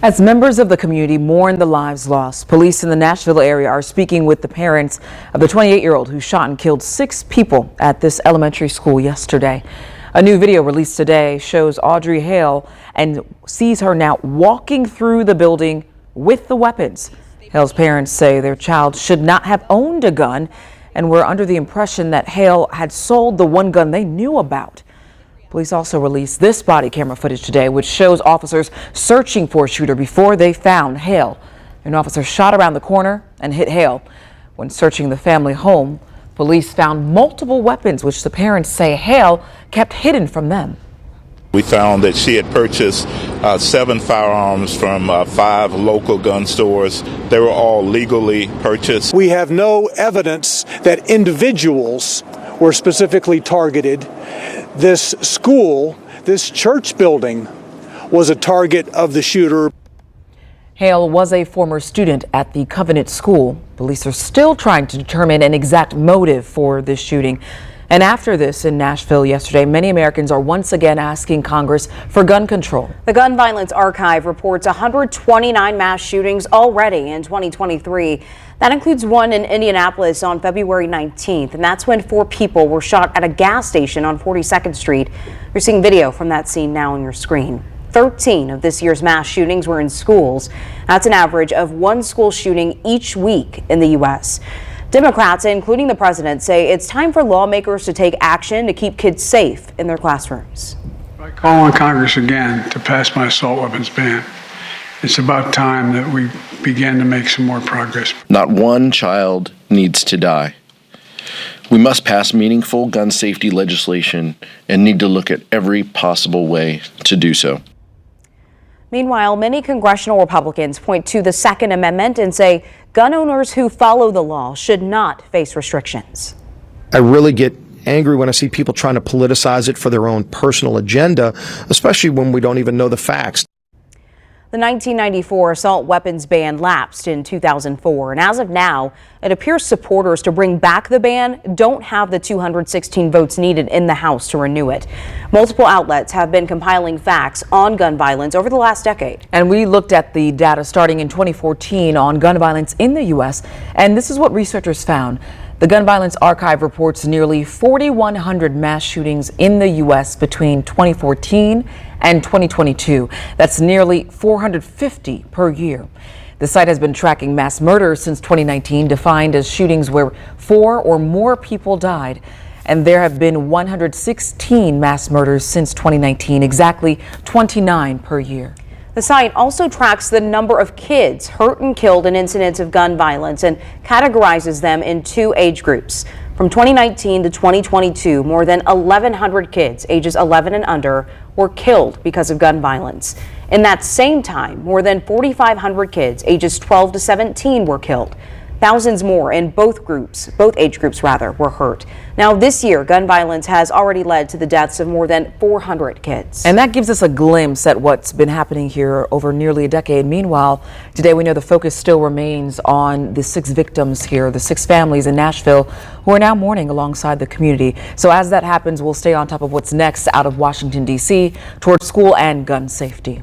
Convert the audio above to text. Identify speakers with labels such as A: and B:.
A: As members of the community mourn the lives lost, police in the Nashville area are speaking with the parents of the 28-year-old who shot and killed 6 people at this elementary school yesterday. A new video released today shows Audrey Hale and sees her now walking through the building with the weapons. Hale's parents say their child should not have owned a gun and were under the impression that Hale had sold the one gun they knew about. Police also released this body camera footage today, which shows officers searching for a shooter before they found Hale. An officer shot around the corner and hit Hale. When searching the family home, police found multiple weapons, which the parents say Hale kept hidden from them.
B: We found that she had purchased 7 firearms from 5 local gun stores. They were all legally purchased.
C: We have no evidence that individuals were specifically targeted. This school, this church building, was a target of the shooter.
A: Hale was a former student at the Covenant School. Police are still trying to determine an exact motive for this shooting. And after this in Nashville yesterday, many Americans are once again asking Congress for gun control.
D: The Gun Violence Archive reports 129 mass shootings already in 2023. That includes one in Indianapolis on February 19th, and that's when 4 people were shot at a gas station on 42nd Street. You're seeing video from that scene now on your screen. 13 of this year's mass shootings were in schools. That's an average of 1 school shooting each week in the U.S. Democrats, including the president, say it's time for lawmakers to take action to keep kids safe in their classrooms.
E: I call on Congress again to pass my assault weapons ban. It's about time that we begin to make some more progress.
F: Not one child needs to die. We must pass meaningful gun safety legislation and need to look at every possible way to do so.
D: Meanwhile, many congressional Republicans point to the Second Amendment and say gun owners who follow the law should not face restrictions.
G: I really get angry when I see people trying to politicize it for their own personal agenda, especially when we don't even know the facts.
D: The 1994 assault weapons ban lapsed in 2004, and as of now, it appears supporters to bring back the ban don't have the 216 votes needed in the House to renew it. Multiple outlets have been compiling facts on gun violence over the last decade.
A: And we looked at the data starting in 2014 on gun violence in the U.S., and this is what researchers found. The Gun Violence Archive reports nearly 4,100 mass shootings in the U.S. between 2014 and 2022. That's nearly 450 per year. The site has been tracking mass murders since 2019, defined as shootings where 4 or more people died. And there have been 116 mass murders since 2019, exactly 29 per year.
D: The site also tracks the number of kids hurt and killed in incidents of gun violence and categorizes them in 2 age groups. From 2019 to 2022, more than 1,100 kids ages 11 and under were killed because of gun violence. In that same time, more than 4,500 kids ages 12 to 17 were killed. Thousands more in both age groups were hurt. Now this year, gun violence has already led to the deaths of more than 400 kids.
A: And that gives us a glimpse at what's been happening here over nearly a decade. Meanwhile, today we know the focus still remains on the 6 victims here, the 6 families in Nashville who are now mourning alongside the community. So as that happens, we'll stay on top of what's next out of Washington, D.C. towards school and gun safety.